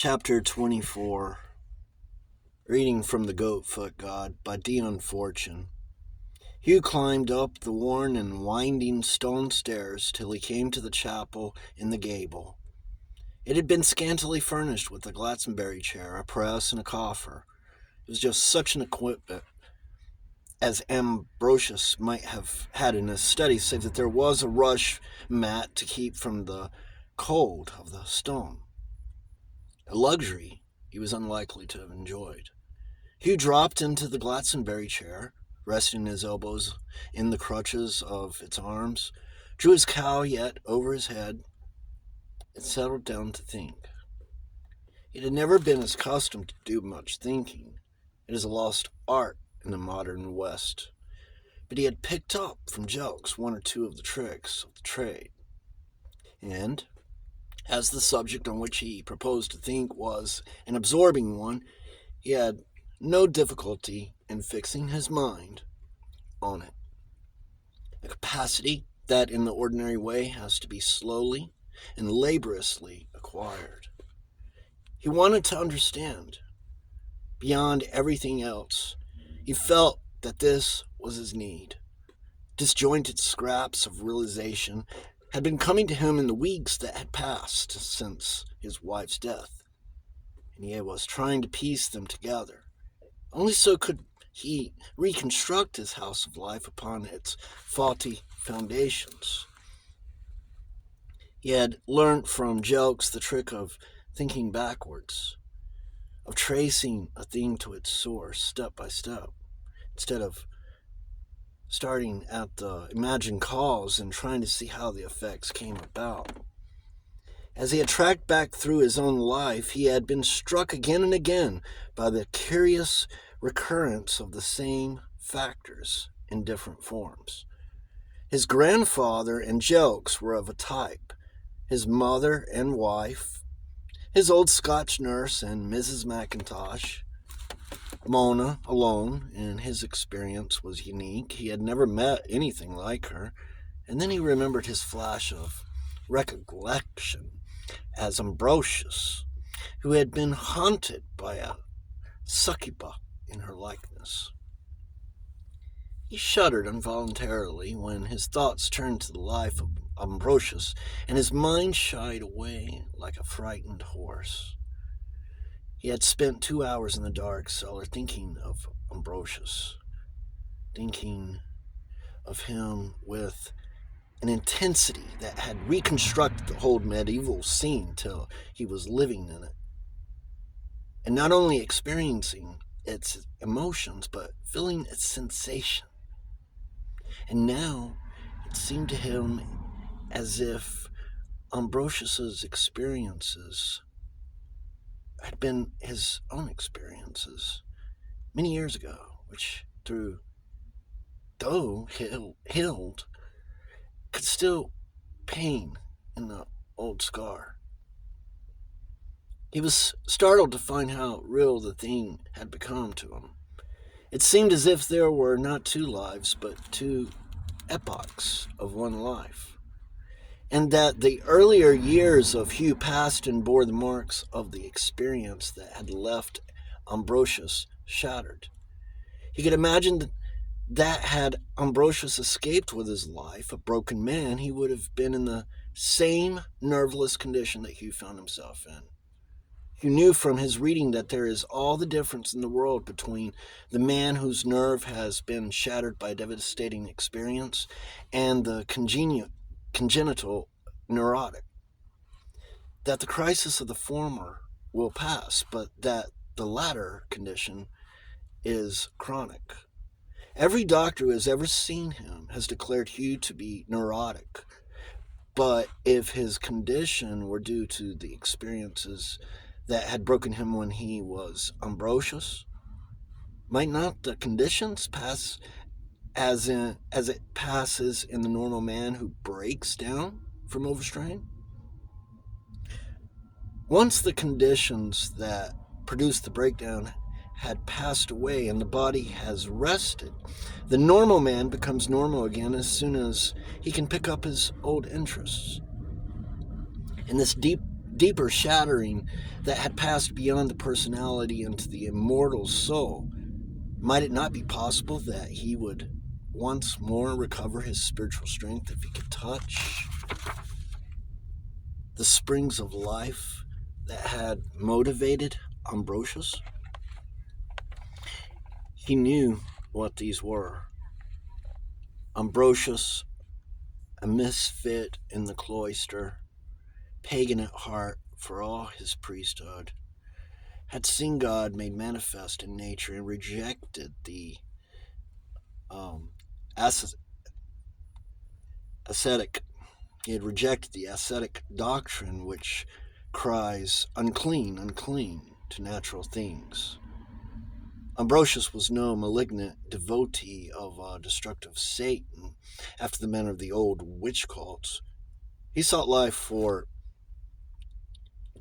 Chapter 24, reading from The Goat-Foot God by Dion. Hugh climbed up the worn and winding stone stairs till he came to the chapel in the gable. It had been scantily furnished with a Glastonbury chair, a press, and a coffer. It was just such an equipment as Ambrosius might have had in his study, save that there was a rush mat to keep from the cold of the stone. A luxury he was unlikely to have enjoyed. Hugh dropped into the Glastonbury chair, resting his elbows in the crutches of its arms, drew his cowlet over his head, and settled down to think. It had never been his custom to do much thinking. It is a lost art in the modern West. But he had picked up from Jelks one or two of the tricks of the trade. And, as the subject on which he proposed to think was an absorbing one, he had no difficulty in fixing his mind on it. A capacity that in the ordinary way has to be slowly and laboriously acquired. He wanted to understand. Beyond everything else, he felt that this was his need. Disjointed scraps of realization had been coming to him in the weeks that had passed since his wife's death, and he was trying to piece them together. Only so could he reconstruct his house of life upon its faulty foundations. He had learnt from Jelks the trick of thinking backwards, of tracing a thing to its source step by step, instead of starting at the imagined cause and trying to see how the effects came about. As he had tracked back through his own life, he had been struck again and again by the curious recurrence of the same factors in different forms. His grandfather and Jelks were of a type, his mother and wife, his old Scotch nurse and Mrs. McIntosh. Mona, alone, in his experience, was unique. He had never met anything like her. And then he remembered his flash of recollection as Ambrosius, who had been haunted by a succuba in her likeness. He shuddered involuntarily when his thoughts turned to the life of Ambrosius, and his mind shied away like a frightened horse. He had spent 2 hours in the dark cellar thinking of Ambrosius, thinking of him with an intensity that had reconstructed the whole medieval scene till he was living in it, and not only experiencing its emotions, but feeling its sensation. And now it seemed to him as if Ambrosius's experiences had been his own experiences many years ago, which, though healed, could still pain in the old scar. He was startled to find how real the thing had become to him. It seemed as if there were not two lives, but two epochs of one life, and that the earlier years of Hugh passed and bore the marks of the experience that had left Ambrosius shattered. He could imagine that had Ambrosius escaped with his life, a broken man, he would have been in the same nerveless condition that Hugh found himself in. Hugh knew from his reading that there is all the difference in the world between the man whose nerve has been shattered by a devastating experience and the congenital neurotic. That the crisis of the former will pass, but that the latter condition is chronic. Every doctor who has ever seen him has declared Hugh to be neurotic, but if his condition were due to the experiences that had broken him when he was Ambrosius, might not the conditions pass as it passes in the normal man who breaks down from overstrain? Once the conditions that produced the breakdown had passed away and the body has rested, the normal man becomes normal again as soon as he can pick up his old interests. In this deep deeper shattering that had passed beyond the personality into the immortal soul. Might it not be possible that he would once more recover his spiritual strength if he could touch the springs of life that had motivated Ambrosius? He knew what these were. Ambrosius, a misfit in the cloister, pagan at heart for all his priesthood, had seen God made manifest in nature and rejected the um, ascetic. He had rejected the ascetic doctrine which cries, unclean, unclean, to natural things. Ambrosius was no malignant devotee of destructive Satan after the manner of the old witch cults. He sought life for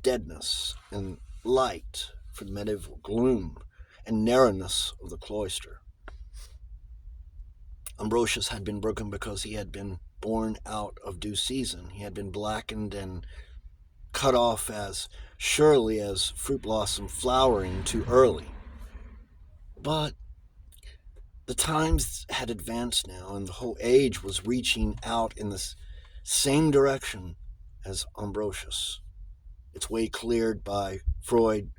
deadness and light for the medieval gloom and narrowness of the cloister. Ambrosius had been broken because he had been born out of due season. He had been blackened and cut off as surely as fruit blossom flowering too early. But the times had advanced now, and the whole age was reaching out in the same direction as Ambrosius, its way cleared by Freud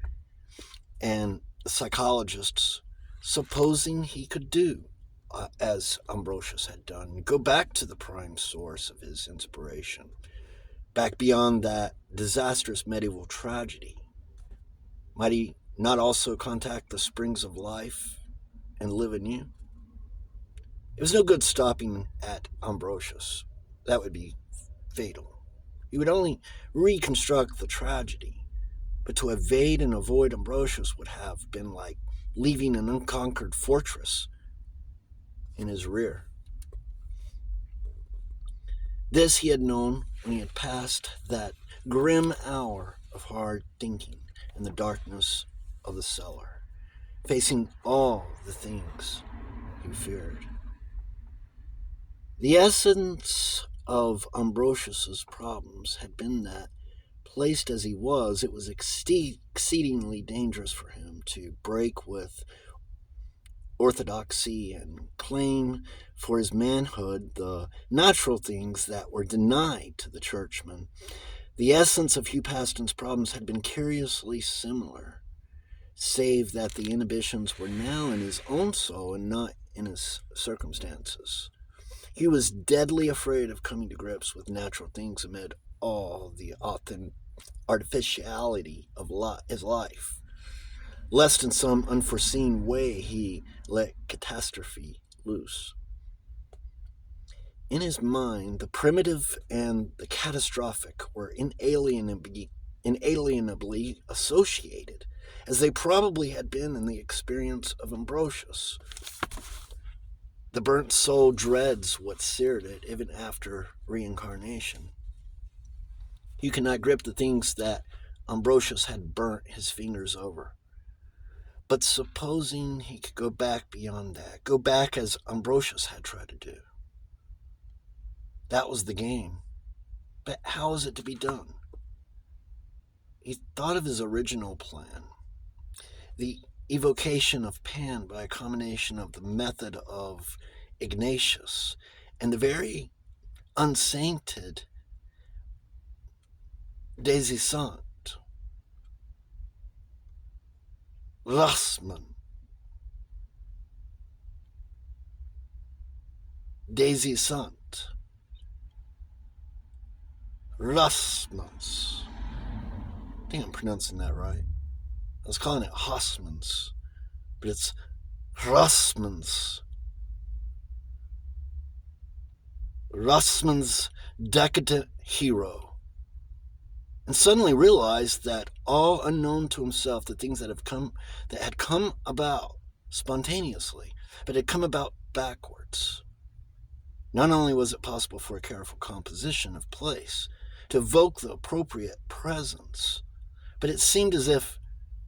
and the psychologists, supposing he could do as Ambrosius had done, go back to the prime source of his inspiration, back beyond that disastrous medieval tragedy. Might he not also contact the springs of life and live anew? It was no good stopping at Ambrosius. That would be fatal. He would only reconstruct the tragedy, but to evade and avoid Ambrosius would have been like leaving an unconquered fortress in his rear. This he had known when he had passed that grim hour of hard thinking in the darkness of the cellar, facing all the things he feared. The essence of Ambrosius's problems had been that, placed as he was, it was exceedingly dangerous for him to break with orthodoxy and claim for his manhood the natural things that were denied to the churchmen. The essence of Hugh Paston's problems had been curiously similar, save that the inhibitions were now in his own soul and not in his circumstances. He was deadly afraid of coming to grips with natural things amid all the artificiality of his life, lest in some unforeseen way he let catastrophe loose. In his mind, the primitive and the catastrophic were inalienably associated, as they probably had been in the experience of Ambrosius. The burnt soul dreads what seared it, even after reincarnation. You cannot grip the things that Ambrosius had burnt his fingers over. But supposing he could go back beyond that, go back as Ambrosius had tried to do. That was the game. But how is it to be done? He thought of his original plan, the evocation of Pan by a combination of the method of Ignatius and the very unsainted Desisant, Rossmann, Desisant, Rossmans. I think I'm pronouncing that right. I was calling it Hossmans, but it's Rossmans. Rossman's decadent hero, and suddenly realized that all unknown to himself, the things that had come about spontaneously, but had come about backwards. Not only was it possible for a careful composition of place to evoke the appropriate presence, but it seemed as if,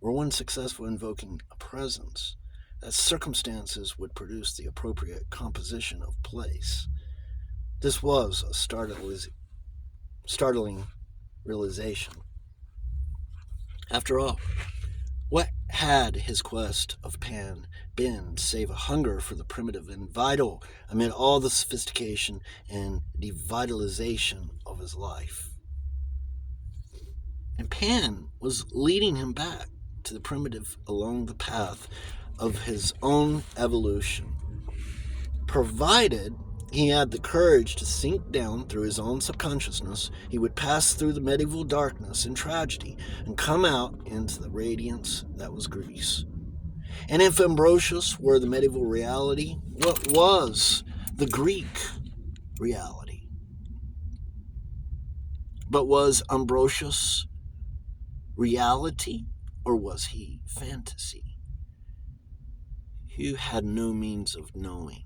were one successful in invoking a presence, that circumstances would produce the appropriate composition of place. This was a startling realization. After all, what had his quest of Pan been save a hunger for the primitive and vital amid all the sophistication and devitalization of his life? And Pan was leading him back to the primitive along the path of his own evolution, provided he had the courage to sink down through his own subconsciousness. He would pass through the medieval darkness and tragedy and come out into the radiance that was Greece. And if Ambrosius were the medieval reality, what was the Greek reality? But was Ambrosius reality, or was he fantasy? Hugh had no means of knowing,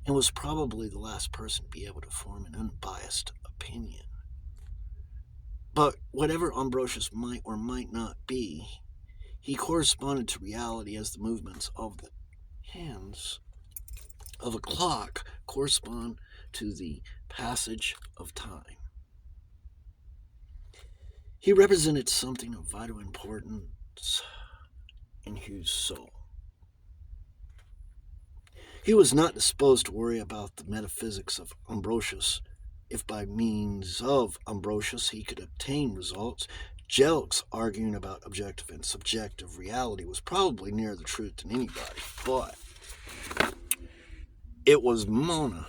and was probably the last person to be able to form an unbiased opinion. But whatever Ambrosius might or might not be, he corresponded to reality as the movements of the hands of a clock correspond to the passage of time. He represented something of vital importance in Hugh's soul. He was not disposed to worry about the metaphysics of Ambrosius. If by means of Ambrosius he could obtain results, Jelks arguing about objective and subjective reality was probably nearer the truth than anybody. But it was Mona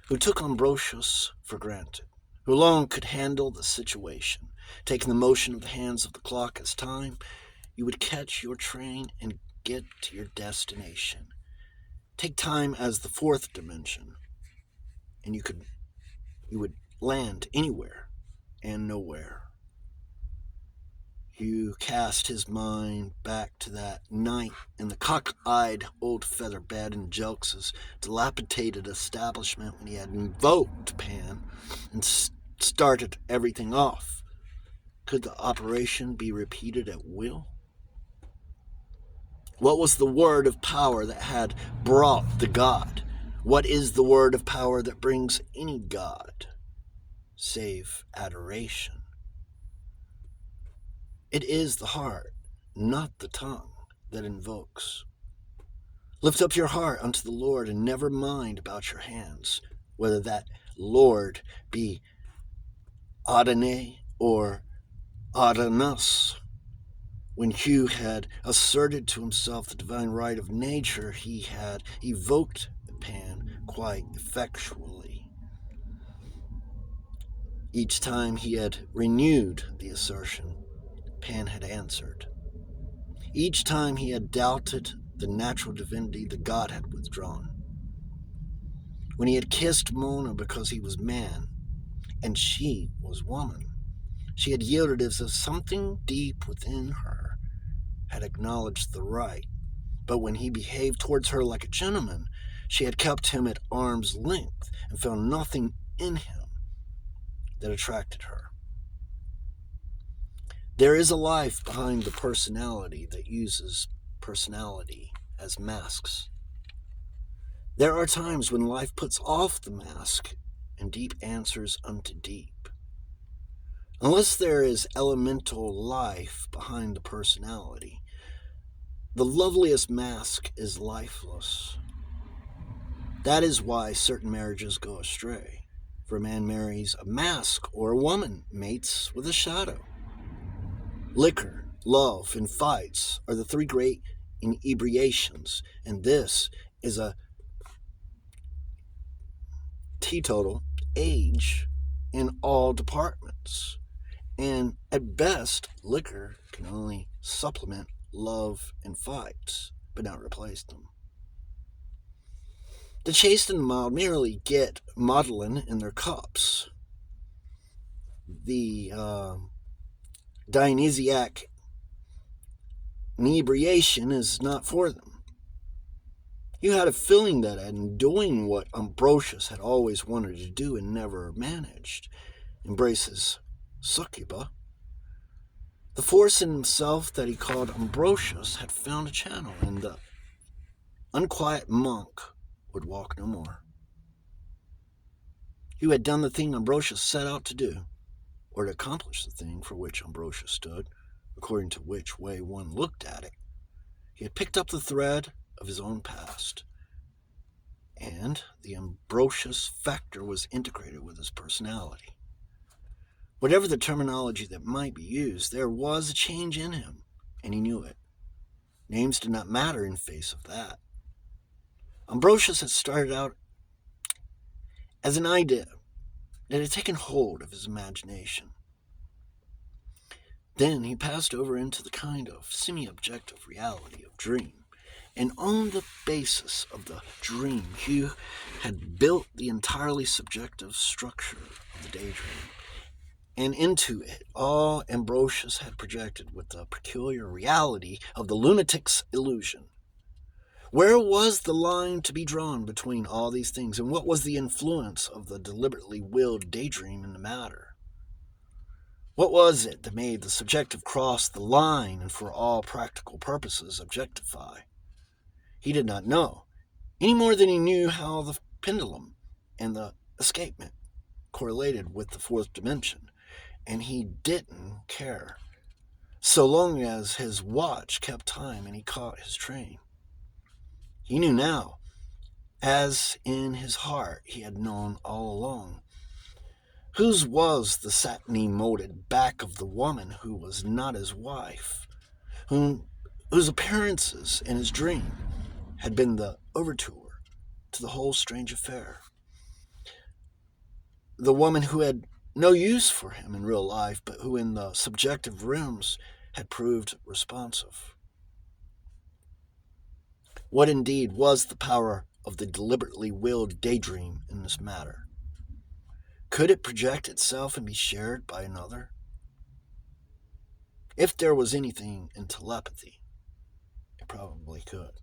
who took Ambrosius for granted, who alone could handle the situation. Taking the motion of the hands of the clock as time, you would catch your train and get to your destination. Take time as the fourth dimension, and you would land anywhere and nowhere. Hugh cast his mind back to that night in the cock-eyed old feather bed in Jelks's dilapidated establishment when he had invoked Pan and started everything off. Could the operation be repeated at will? What was the word of power that had brought the god? What is the word of power that brings any god, save adoration? It is the heart, not the tongue, that invokes. Lift up your heart unto the Lord and never mind about your hands, whether that Lord be Adonai or Adonus. When Hugh had asserted to himself the divine right of nature, he had evoked Pan quite effectually. Each time he had renewed the assertion, Pan had answered. Each time he had doubted the natural divinity, the god had withdrawn. When he had kissed Mona because he was man, and she was woman, she had yielded as if something deep within her had acknowledged the right. But when he behaved towards her like a gentleman, she had kept him at arm's length and found nothing in him that attracted her. There is a life behind the personality that uses personality as masks. There are times when life puts off the mask and deep answers unto deep. Unless there is elemental life behind the personality, the loveliest mask is lifeless. That is why certain marriages go astray. For a man marries a mask, or a woman mates with a shadow. Liquor, love, and fights are the three great inebriations, and this is a teetotal age in all departments. And at best, liquor can only supplement love and fights, but not replace them. The chaste and the mild merely get maudlin in their cups. The Dionysiac inebriation is not for them. You had a feeling that in doing what Ambrosius had always wanted to do and never managed, embraces succuba, the force in himself that he called Ambrosius had found a channel, and the unquiet monk would walk no more. He had done the thing Ambrosius set out to do, or to accomplish the thing for which Ambrosius stood. according to which way one looked at it. He had picked up the thread of his own past, and the Ambrosius factor was integrated with his personality. Whatever the terminology that might be used, there was a change in him, and he knew it. Names did not matter in face of that. Ambrosius had started out as an idea that had taken hold of his imagination. Then he passed over into the kind of semi-objective reality of dream, and on the basis of the dream, he had built the entirely subjective structure of the daydream, and into it all Ambrosius had projected with the peculiar reality of the lunatic's illusion. Where was the line to be drawn between all these things, and what was the influence of the deliberately willed daydream in the matter? What was it that made the subjective cross the line and for all practical purposes objectify? He did not know, any more than he knew how the pendulum and the escapement correlated with the fourth dimension, and he didn't care, so long as his watch kept time and he caught his train. He knew now, as in his heart he had known all along, whose was the satiny molded back of the woman who was not his wife, whose appearances in his dream had been the overture to the whole strange affair. The woman who had no use for him in real life, but who in the subjective realms had proved responsive. What indeed was the power of the deliberately willed daydream in this matter? Could it project itself and be shared by another? If there was anything in telepathy, it probably could.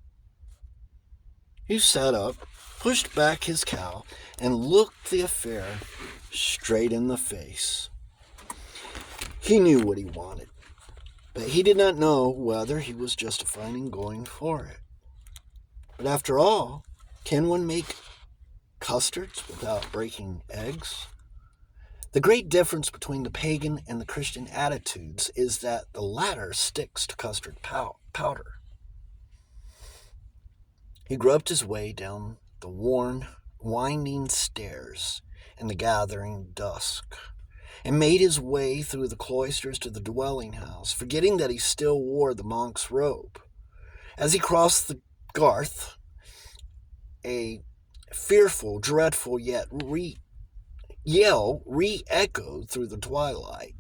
He sat up, pushed back his cowl, and looked the affair straight in the face. He knew what he wanted, but he did not know whether he was justified in going for it. But after all, can one make custards without breaking eggs? The great difference between the pagan and the Christian attitudes is that the latter sticks to custard powder. He groped his way down the worn, winding stairs in the gathering dusk, and made his way through the cloisters to the dwelling house, forgetting that he still wore the monk's robe. As he crossed the garth, a fearful, dreadful yet yell re-echoed through the twilight,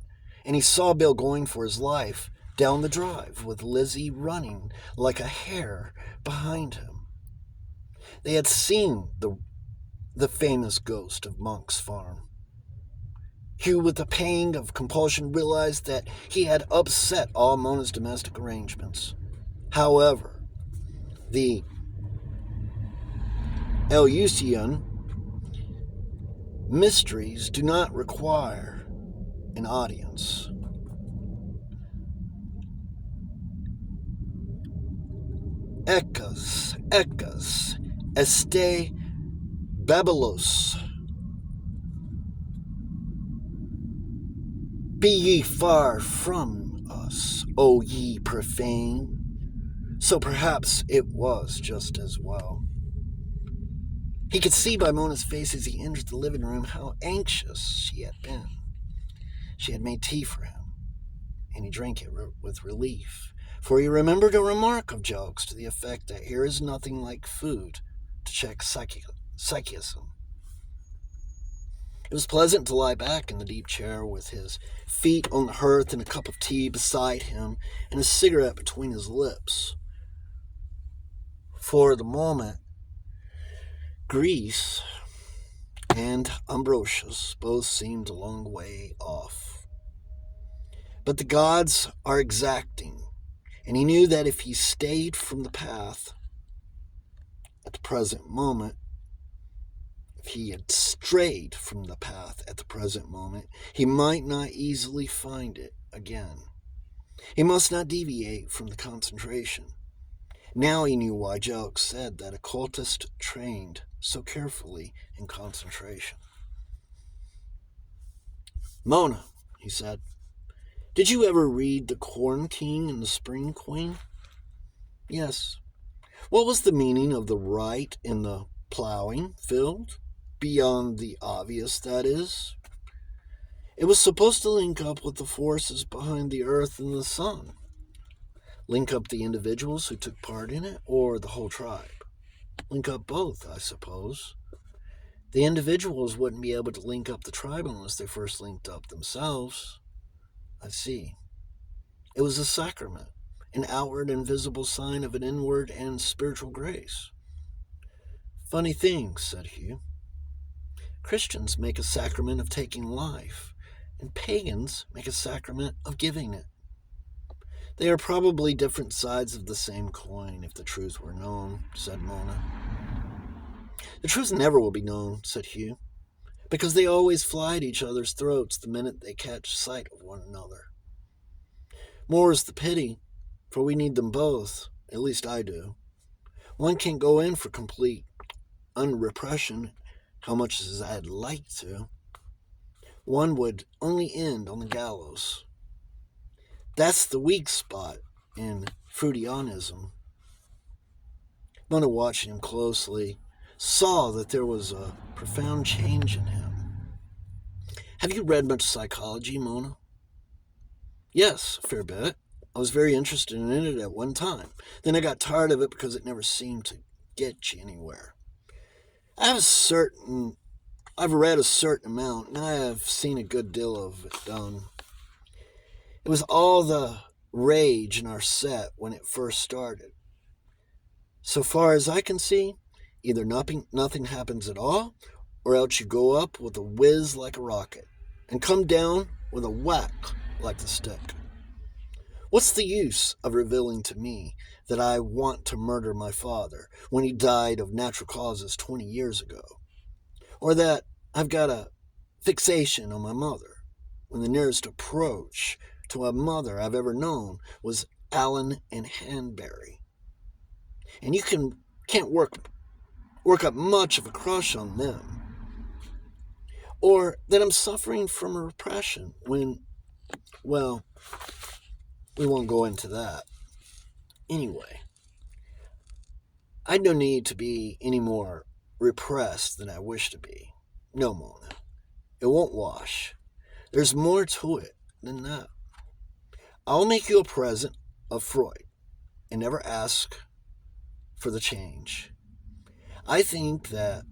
and he saw Bill going for his life down the drive, with Lizzie running like a hare behind him. They had seen the famous ghost of Monk's Farm. Hugh, with a pang of compulsion, realized that he had upset all Mona's domestic arrangements. However, the Eleusinian mysteries do not require an audience. Ekas, este babelos. Be ye far from us, O ye profane. So perhaps it was just as well. He could see by Mona's face as he entered the living room how anxious she had been. She had made tea for him, and he drank it with relief, for he remembered a remark of Jokes to the effect that here is nothing like food to check psychism. It was pleasant to lie back in the deep chair with his feet on the hearth and a cup of tea beside him and a cigarette between his lips. For the moment, Greece and Ambrosius both seemed a long way off. But the gods are exacting, and he knew that if he stayed from the path at the present moment, if he had strayed from the path at the present moment, he might not easily find it again. He must not deviate from the concentration. Now he knew why Jokes said that a cultist trained so carefully in concentration. Mona, he said, Did you ever read The Corn King and the Spring Queen? Yes. What was the meaning of the right in the plowing field? Beyond the obvious, that is. It was supposed to link up with the forces behind the earth and the sun. Link up the individuals who took part in it, or the whole tribe. Link up both, I suppose. The individuals wouldn't be able to link up the tribe unless they first linked up themselves. I see. It was a sacrament, an outward and visible sign of an inward and spiritual grace. Funny thing, said Hugh. Christians make a sacrament of taking life, and pagans make a sacrament of giving it. They are probably different sides of the same coin, if the truth were known, said Mona. The truth never will be known, said Hugh, because they always fly at each other's throats the minute they catch sight of one another. More is the pity, for we need them both, at least I do. One can't go in for complete unrepression, how much as I'd like to. One would only end on the gallows. That's the weak spot in Freudianism. Mona, watching him closely, saw that there was a profound change in him. Have you read much psychology, Mona? Yes, a fair bit. I was very interested in it at one time. Then I got tired of it because it never seemed to get you anywhere. I've read a certain amount, and I have seen a good deal of it done. It was all the rage in our set when it first started. So far as I can see, either nothing happens at all, or else you go up with a whiz like a rocket, and come down with a whack like the stick. What's the use of revealing to me that I want to murder my father when he died of natural causes 20 years ago? Or that I've got a fixation on my mother, when the nearest approach to a mother I've ever known was Allen and Hanbury. And you can't work up much of a crush on them. Or that I'm suffering from a repression when, well, we won't go into that. Anyway, I no need to be any more repressed than I wish to be. No, Mona. It won't wash. There's more to it than that. I'll make you a present of Freud and never ask for the change. I think that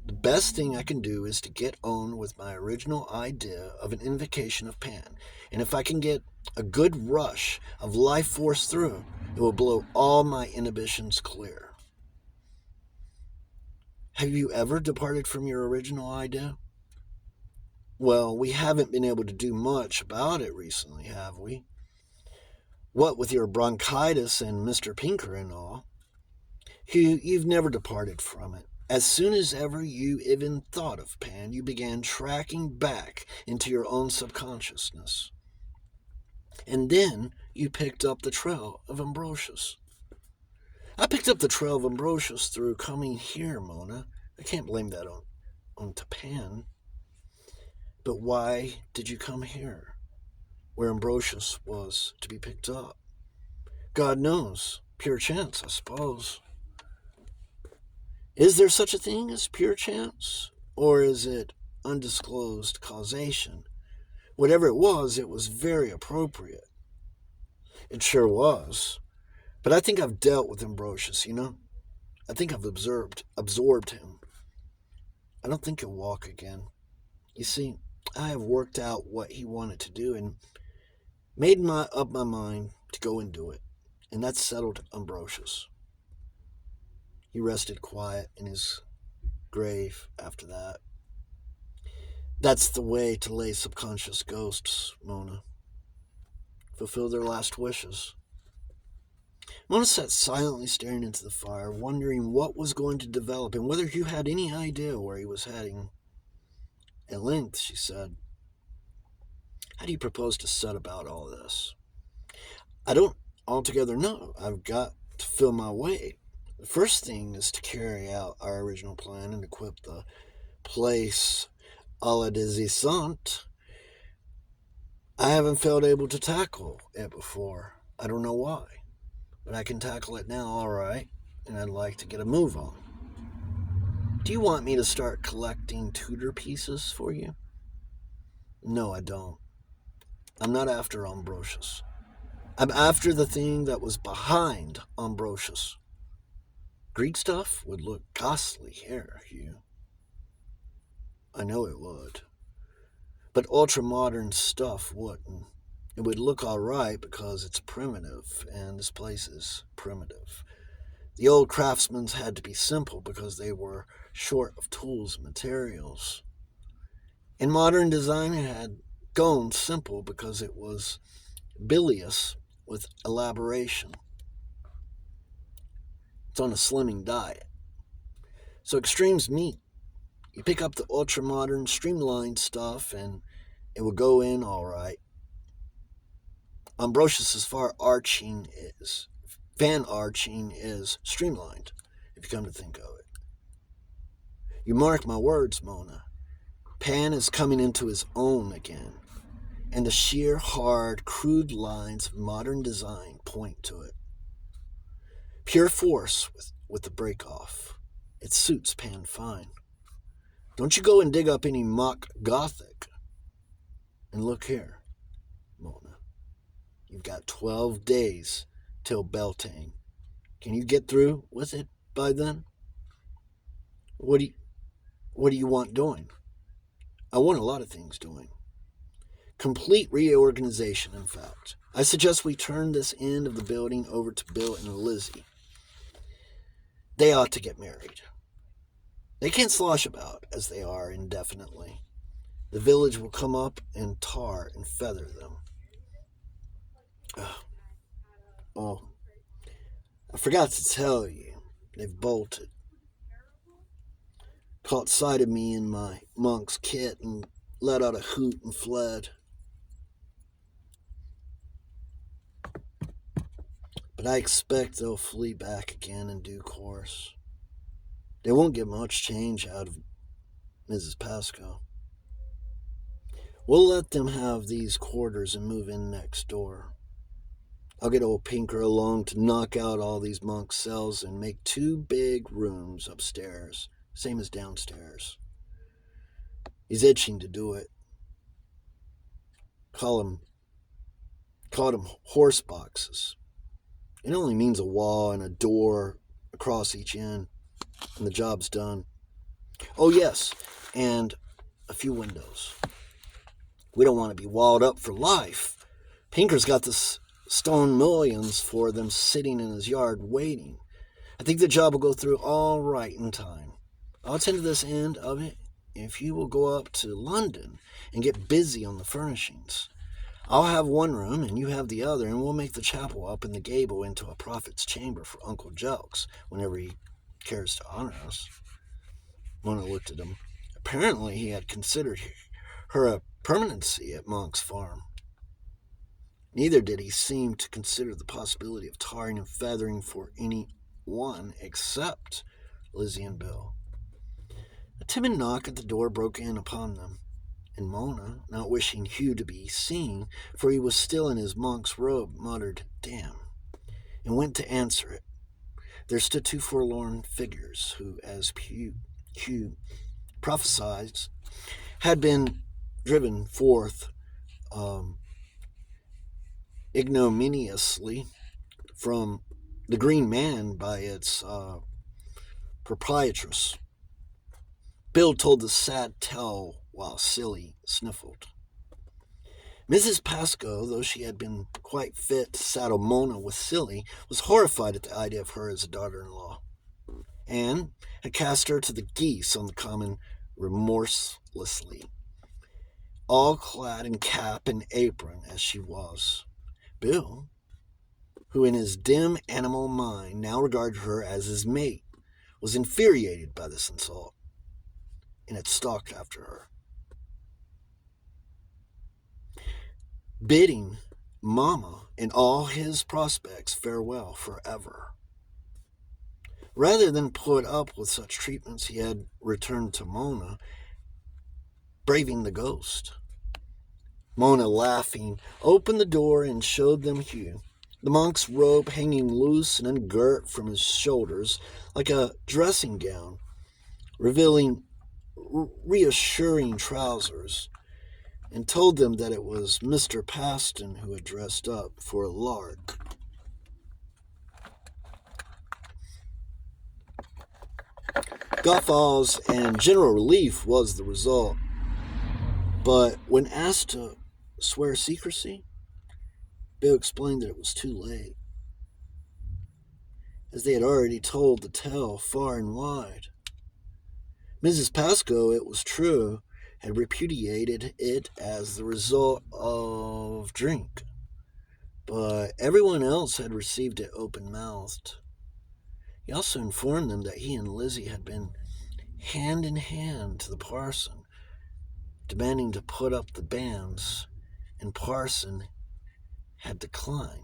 the best thing I can do is to get on with my original idea of an invocation of Pan, and if I can get a good rush of life force through, it will blow all my inhibitions clear. Have you ever departed from your original idea? Well, we haven't been able to do much about it recently, have we? What with your bronchitis and Mr. Pinker and all? You've never departed from it. As soon as ever you even thought of Pan, you began tracking back into your own subconsciousness. And then you picked up the trail of Ambrosius. I picked up the trail of Ambrosius through coming here, Mona. I can't blame that on Pan. But why did you come here, where Ambrosius was to be picked up? God knows. Pure chance, I suppose. Is there such a thing as pure chance? Or is it undisclosed causation? Whatever it was very appropriate. It sure was. But I think I've dealt with Ambrosius, you know? I think I've absorbed him. I don't think he'll walk again. You see, I have worked out what he wanted to do and made up my mind to go and do it. And that settled Ambrosius. He rested quiet in his grave after that. That's the way to lay subconscious ghosts, Mona. Fulfill their last wishes. Mona sat silently staring into the fire, wondering what was going to develop and whether Hugh had any idea where he was heading. At length, she said, "How do you propose to set about all this?" "I don't altogether know. I've got to feel my way. The first thing is to carry out our original plan and equip the place a la descente. I haven't felt able to tackle it before. I don't know why, but I can tackle it now, all right, and I'd like to get a move on. Do you want me to start collecting Tudor pieces for you? No, I don't. I'm not after Ambrosius. I'm after the thing that was behind Ambrosius. Greek stuff would look ghastly here, Hugh. I know it would. But ultra-modern stuff wouldn't. It would look alright because it's primitive, and this place is primitive. The old craftsmen had to be simple because they were short of tools and materials. And modern design had gone simple because it was bilious with elaboration. It's on a slimming diet. So extremes meet. You pick up the ultra modern, streamlined stuff, and it will go in all right. Ambrosius's Van Arching is streamlined, if you come to think of it. You mark my words, Mona. Pan is coming into his own again, and the sheer, hard, crude lines of modern design point to it. Pure force with the break-off. It suits Pan fine. Don't you go and dig up any mock Gothic. And look here, Mona. You've got 12 days till Beltane. Can you get through with it by then? What do you want doing? I want a lot of things doing. Complete reorganization, in fact. I suggest we turn this end of the building over to Bill and Lizzie. They ought to get married. They can't slosh about as they are indefinitely. The village will come up and tar and feather them. Oh, I forgot to tell you. They've bolted. Caught sight of me in my monk's kit and let out a hoot and fled. But I expect they'll flee back again in due course. They won't get much change out of Mrs. Pascoe. We'll let them have these quarters and move in next door. I'll get old Pinker along to knock out all these monk cells and make 2 big rooms upstairs, same as downstairs. He's itching to do it. Call them horse boxes. It only means a wall and a door across each end, and the job's done. Oh, yes, and a few windows. We don't want to be walled up for life. Pinker's got the stone millions for them sitting in his yard waiting. I think the job will go through all right in time. I'll attend to this end of it if you will go up to London and get busy on the furnishings. I'll have one room and you have the other, and we'll make the chapel up in the gable into a prophet's chamber for Uncle Jelks whenever he cares to honor us. Mona looked at him. Apparently he had considered her a permanency at Monk's farm. Neither did he seem to consider the possibility of tarring and feathering for any one except Lizzie and Bill. A timid knock at the door broke in upon them, and Mona, not wishing Hugh to be seen, for he was still in his monk's robe, muttered, "Damn," and went to answer it. There stood 2 forlorn figures who, as Hugh prophesied, had been driven forth ignominiously from the Green Man by its proprietress. Bill told the sad tale while Silly sniffled. Mrs. Pascoe, though she had been quite fit to saddle Mona with Silly, was horrified at the idea of her as a daughter-in-law, and had cast her to the geese on the common remorselessly, all clad in cap and apron as she was. Bill, who in his dim animal mind now regarded her as his mate, was infuriated by this insult, and had stalked after her, bidding Mama and all his prospects farewell forever. Rather than put up with such treatments, he had returned to Mona, braving the ghost. Mona, laughing, opened the door and showed them Hugh, the monk's robe hanging loose and ungirt from his shoulders like a dressing gown, revealing reassuring trousers, and told them that it was Mr. Paston who had dressed up for a lark. Guffaws and general relief was the result, but when asked to swear secrecy, Bill explained that it was too late, as they had already told the tale far and wide. Mrs. Pascoe, it was true, had repudiated it as the result of drink, but everyone else had received it open-mouthed. He also informed them that he and Lizzie had been hand in hand to the parson, demanding to put up the banns, and parson had declined,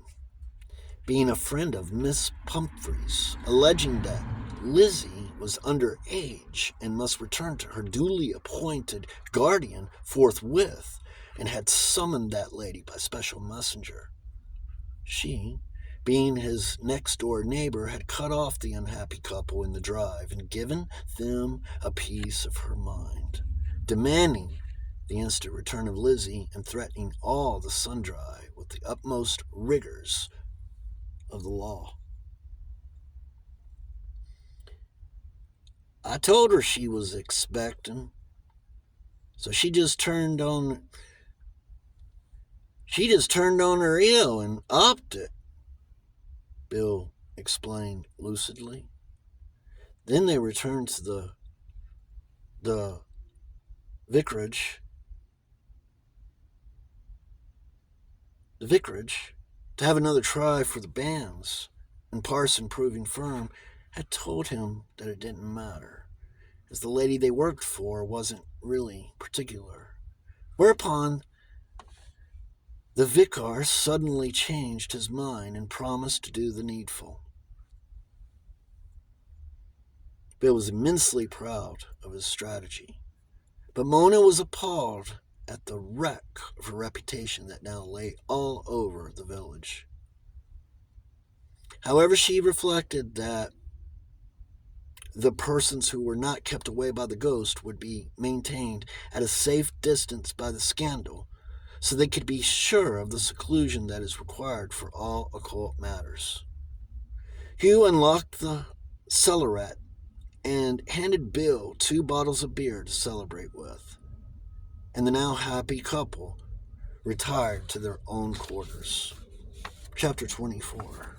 being a friend of Miss Pumphrey's, alleging that Lizzie was underage and must return to her duly appointed guardian forthwith, and had summoned that lady by special messenger. She, being his next-door neighbor, had cut off the unhappy couple in the drive and given them a piece of her mind, demanding the instant return of Lizzie and threatening all the sundry with the utmost rigors of the law. I told her she was expecting, so she just turned on her heel and upped it, Bill explained lucidly. Then they returned to the vicarage to have another try for the banns, and Parson, proving firm, had told him that it didn't matter, as the lady they worked for wasn't really particular. Whereupon the vicar suddenly changed his mind and promised to do the needful. Bill was immensely proud of his strategy, but Mona was appalled at the wreck of her reputation that now lay all over the village. However, she reflected that the persons who were not kept away by the ghost would be maintained at a safe distance by the scandal, so they could be sure of the seclusion that is required for all occult matters. Hugh unlocked the cellaret and handed Bill 2 bottles of beer to celebrate with, and the now happy couple retired to their own quarters. Chapter 24.